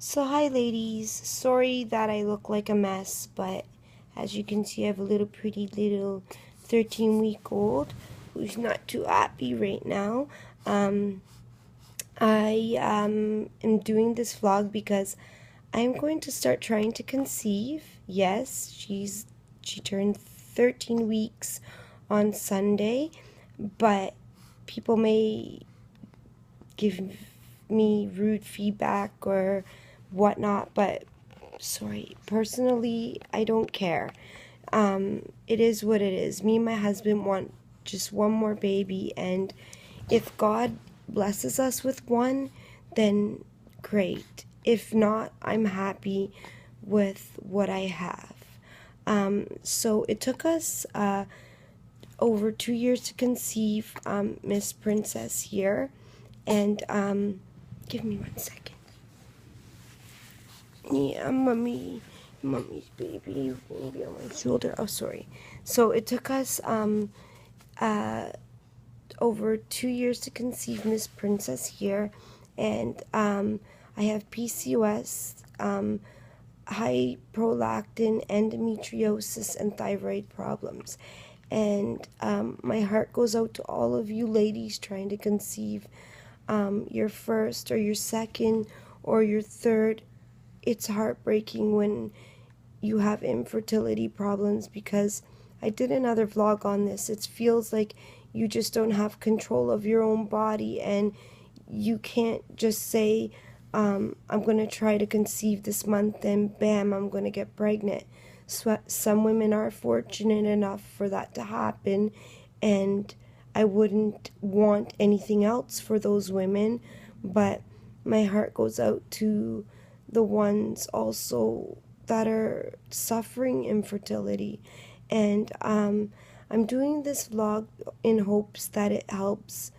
So hi ladies, sorry that I look like a mess, but as you can see I have a little pretty little 13-week-old who's not too happy right now. I am doing this vlog because I'm going to start trying to conceive. Yes, she turned 13 weeks on Sunday, but people may give me rude feedback or whatnot, but sorry, personally, I don't care. It is what it is. Me and my husband want just one more baby, and if God blesses us with one, then great. If not, I'm happy with what I have. So it took us over 2 years to conceive Miss Princess here, and give me 1 second. Yeah, mommy's baby will be on my shoulder. Oh, sorry. So it took us uh over 2 years to conceive Miss Princess here, and I have PCOS, high prolactin, endometriosis, and thyroid problems. And my heart goes out to all of you ladies trying to conceive your first or your second or your third. It's heartbreaking when you have infertility problems, because I did another vlog on this. It feels like you just don't have control of your own body, and you can't just say, I'm going to try to conceive this month and bam, I'm going to get pregnant. So, some women are fortunate enough for that to happen, and I wouldn't want anything else for those women, but my heart goes out to the ones also that are suffering infertility. And I'm doing this vlog in hopes that it helps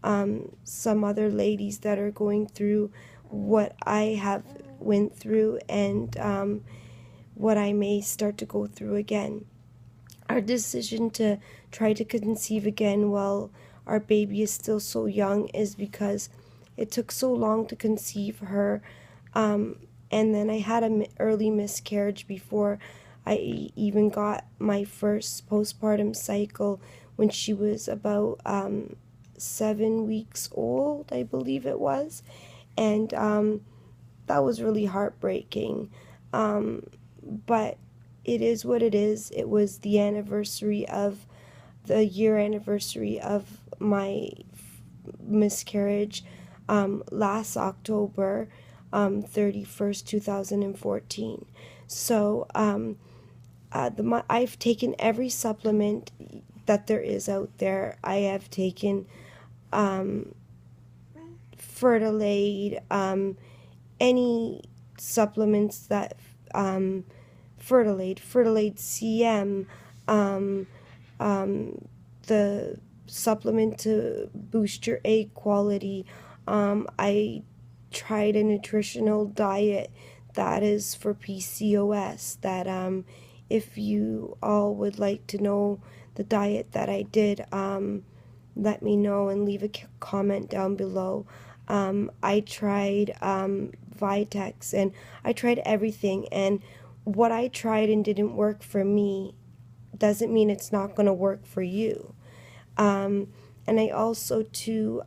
some other ladies that are going through what I have went through, and what I may start to go through again. Our decision to try to conceive again while our baby is still so young is because it took so long to conceive her, and then I had an early miscarriage before I even got my first postpartum cycle, when she was about 7 weeks old, I believe it was. And that was really heartbreaking. But it is what it is. It was the year anniversary of my miscarriage last October 31st, 2014. So I've taken every supplement that there is out there. I have taken Fertilade, any supplements that Fertilade CM, the supplement to boost your egg quality. I tried a nutritional diet that is for PCOS, that if you all would like to know the diet that I did, let me know and leave a comment down below. I tried Vitex, and I tried everything, and what I tried and didn't work for me doesn't mean it's not going to work for you. And I also too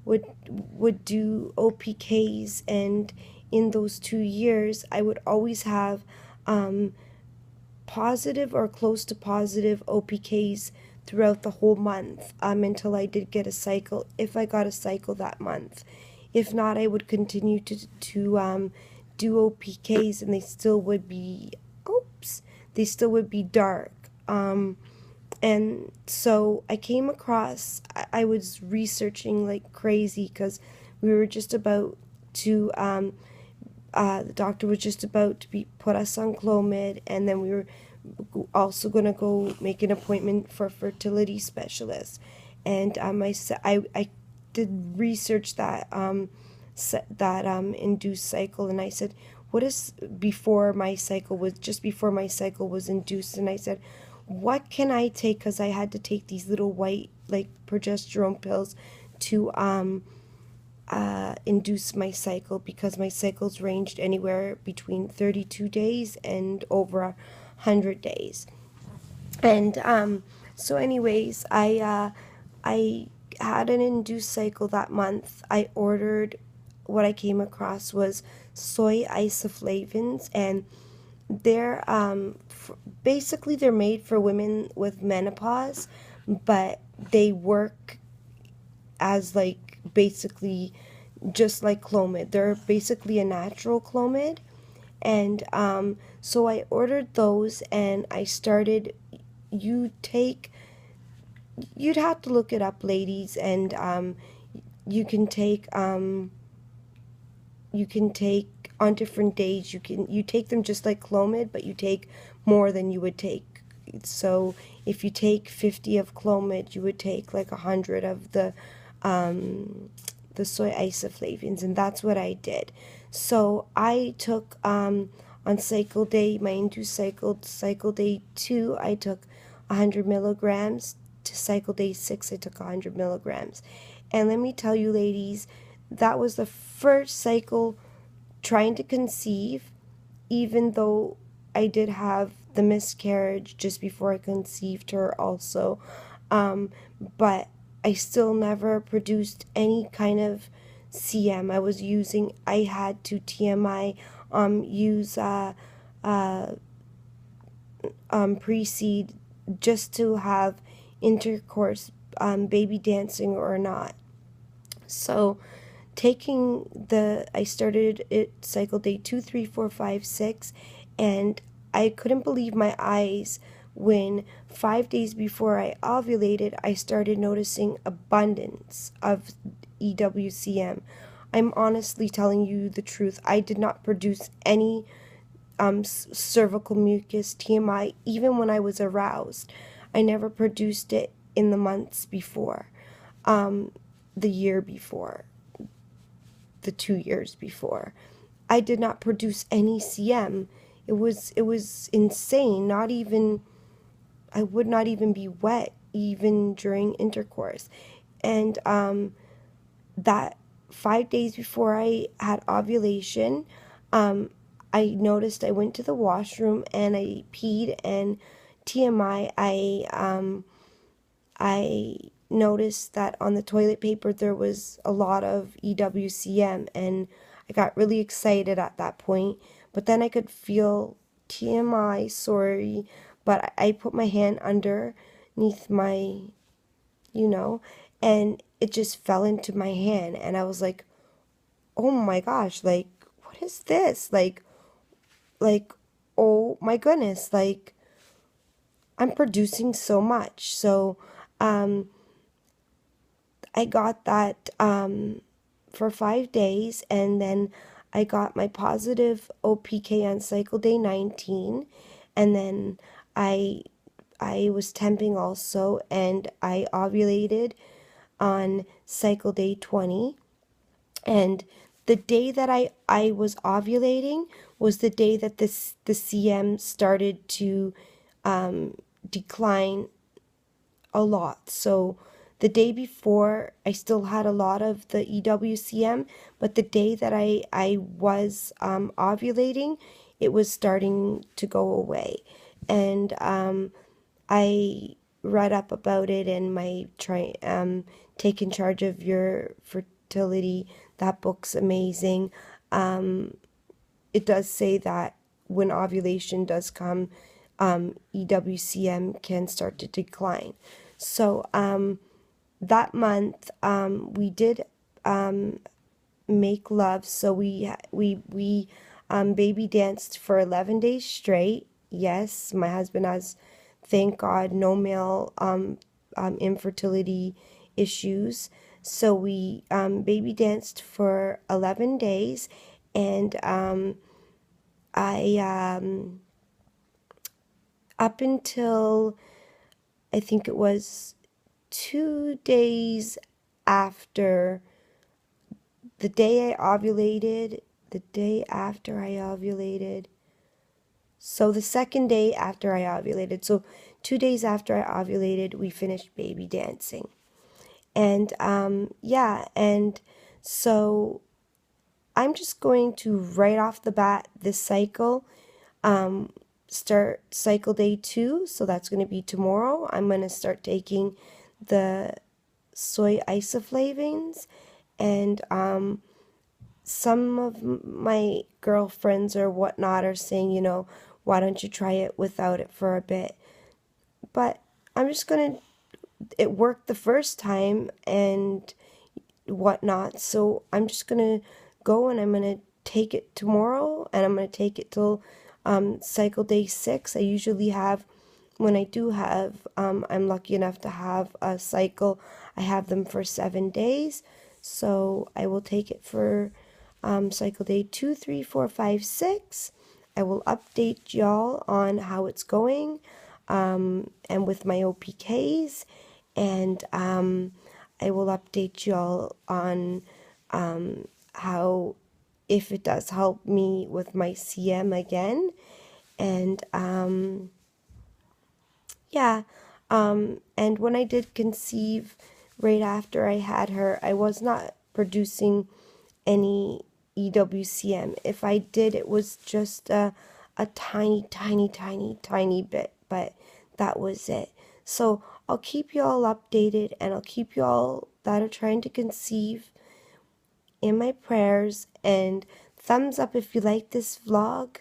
would do OPKs, and in those 2 years I would always have positive or close to positive OPKs throughout the whole month, until I did get a cycle, if I got a cycle that month. If not, I would continue to do OPKs, and they still would be dark. And so I came across, I was researching like crazy, because we were just about to, the doctor was just about to put us on Clomid, and then we were also going to go make an appointment for a fertility specialist. And I did research that induced cycle, and I said, what is before my cycle was, just before my cycle was induced, and I said, what can I take, because I had to take these little white like progesterone pills to induce my cycle, because my cycles ranged anywhere between 32 days and over 100 days. And so anyways, I had an induced cycle that month. I ordered, what I came across was soy isoflavins, and they're basically they're made for women with menopause, but they work as like basically just like Clomid. They're basically a natural Clomid. And so I ordered those, and I started. You take, you'd have to look it up, ladies, and you can take on different days. You take them just like Clomid, but you take more than you would take. So if you take 50 of Clomid, you would take like 100 of the soy isoflavins, and that's what I did. So I took on cycle day, my induced cycle day 2, I took 100 milligrams. To cycle day 6, I took 100 milligrams. And let me tell you, ladies, that was the first cycle trying to conceive, even though I did have the miscarriage just before I conceived her also. But I still never produced any kind of CM. I had to TMI, use pre-seed just to have intercourse, baby dancing or not. So I started it cycle day 2, 3, 4, 5, 6, and I couldn't believe my eyes when 5 days before I ovulated, I started noticing abundance of EWCM. I'm honestly telling you the truth. I did not produce any cervical mucus, TMI, even when I was aroused. I never produced it in the months before, the year before, the 2 years before. I did not produce any CM. It was insane. I would not even be wet even during intercourse. And that 5 days before I had ovulation, I noticed I went to the washroom and I peed, and TMI, I noticed that on the toilet paper there was a lot of EWCM, and I got really excited at that point. But then I could feel TMI, sorry, but I put my hand underneath my, and it just fell into my hand, and I was like, oh my gosh, like, what is this? Like, oh my goodness, like, I'm producing so much. So, I got that for 5 days, and then I got my positive OPK on cycle day 19, and then I was temping also, and I ovulated on cycle day 20. And the day that I was ovulating was the day that the CM started to decline a lot. So the day before, I still had a lot of the EWCM, but the day that I was ovulating, it was starting to go away. And I read up about it in my Taking Charge of Your Fertility. That book's amazing. It does say that when ovulation does come, EWCM can start to decline. So that month we did make love. So we baby danced for 11 days straight. Yes, my husband has, thank God, no male infertility issues. So we baby danced for 11 days, and I up until I think it was 2 days after the day I ovulated, so the second day after I ovulated, so 2 days after I ovulated, we finished baby dancing. And yeah, and So I'm just going to, right off the bat, this cycle, start cycle day 2. So that's going to be tomorrow. I'm going to start taking the soy isoflavones, and some of my girlfriends or whatnot are saying, why don't you try it without it for a bit? But I'm just going to, it worked the first time and whatnot, so I'm just going to go and I'm going to take it tomorrow, and I'm going to take it till cycle day 6. I usually have, when I do have, I'm lucky enough to have a cycle, I have them for 7 days. So I will take it for cycle day 2, 3, 4, 5, 6. I will update y'all on how it's going, and with my OPKs, and I will update y'all on how, if it does help me with my CM again. And yeah, and when I did conceive, right after I had her, I was not producing any EWCM. If I did, it was just a tiny, tiny, tiny, tiny bit, but that was it. So I'll keep you all updated, and I'll keep you all that are trying to conceive in my prayers. And thumbs up if you like this vlog,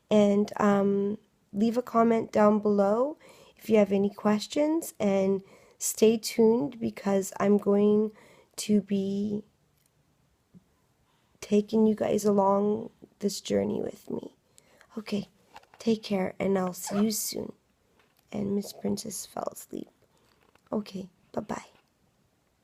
and leave a comment down below if you have any questions, and stay tuned because I'm going to be taking you guys along this journey with me. Okay, take care, and I'll see you soon. And Miss Princess fell asleep. Okay, bye-bye.